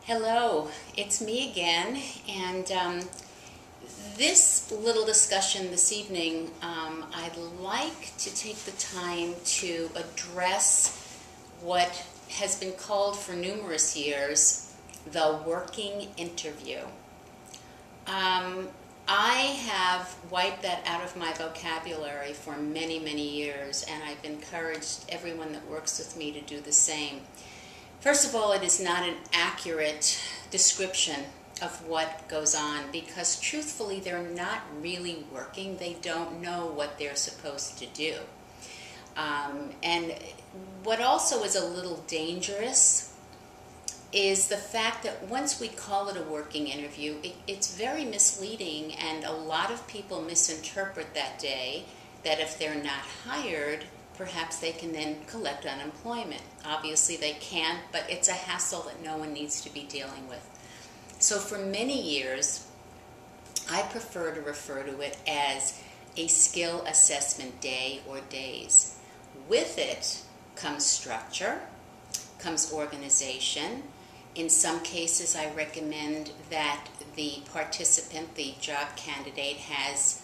Hello, it's me again, and this little discussion this evening, I'd like to take the time to address what has been called for numerous years the working interview. I have wiped that out of my vocabulary for many, many years, and I've encouraged everyone that works with me to do the same. First of all, it is not an accurate description of what goes on because truthfully they're not really working. They don't know what they're supposed to do. And what also is a little dangerous is the fact that once we call it a working interview, it's very misleading, and a lot of people misinterpret that day that if they're not hired, perhaps they can then collect unemployment. Obviously they can't, but it's a hassle that no one needs to be dealing with. So for many years, I prefer to refer to it as a skill assessment day or days. With it comes structure, comes organization. In some cases, I recommend that the participant, the job candidate, has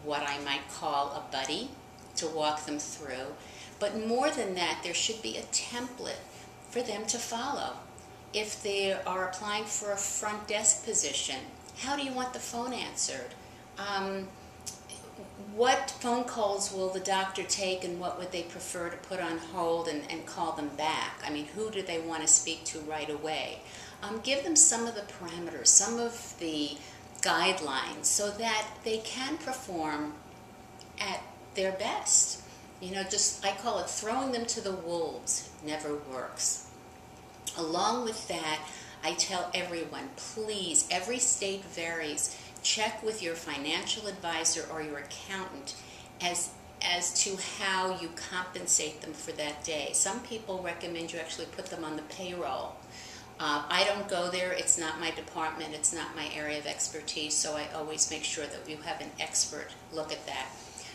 what I might call a buddy to walk them through. But more than that, there should be a template for them to follow. If they are applying for a front desk position, how do you want the phone answered? What phone calls will the doctor take, and what would they prefer to put on hold and call them back? I mean, who do they want to speak to right away? Give them some of the parameters, some of the guidelines, so that they can perform at their best. You know, I call it throwing them to the wolves never works. Along with that, I tell everyone, please, every state varies. Check with your financial advisor or your accountant as to how you compensate them for that day. Some people recommend you actually put them on the payroll. I don't go there. It's not my department. It's not my area of expertise, so I always make sure that you have an expert look at that.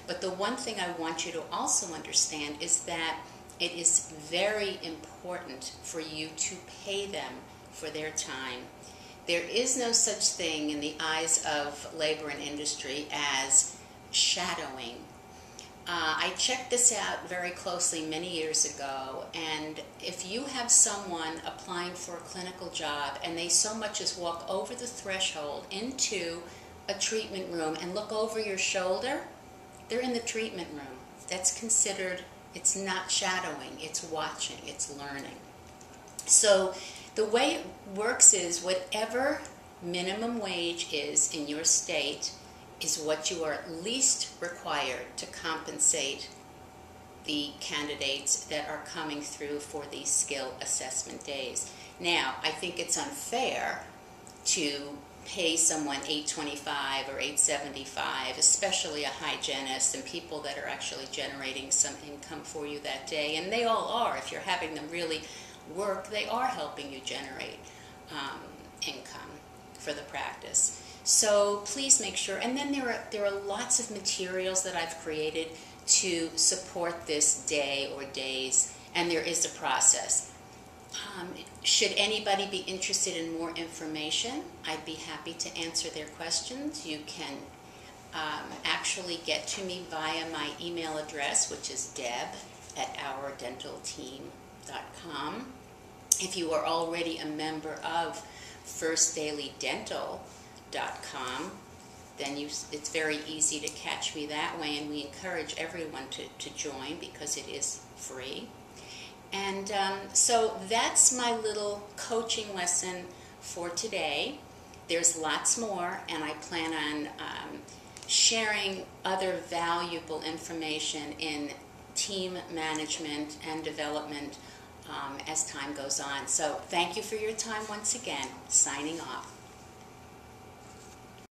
But the one thing I want you to also understand is that it is very important for you to pay them for their time. There is no such thing in the eyes of labor and industry as shadowing. I checked this out very closely many years ago, and if you have someone applying for a clinical job and they so much as walk over the threshold into a treatment room and look over your shoulder, they're in the treatment room. That's considered, it's not shadowing, it's watching, it's learning. So the way it works is whatever minimum wage is in your state is what you are at least required to compensate the candidates that are coming through for these skill assessment days. Now, I think it's unfair to pay someone $8.25 or $8.75, especially a hygienist and people that are actually generating some income for you that day. And they all are. If you're having them really work, they are helping you generate income for the practice. So please make sure. And then there are lots of materials that I've created to support this day or days, and there is a process. Should anybody be interested in more information, I'd be happy to answer their questions. You can actually get to me via my email address, which is deb@ourdentalteam.com. If you are already a member of firstdailydental.com, then it's very easy to catch me that way, and we encourage everyone to join because it is free. And so that's my little coaching lesson for today. There's lots more, and I plan on sharing other valuable information in team management and development as time goes on. So thank you for your time once again. Signing off.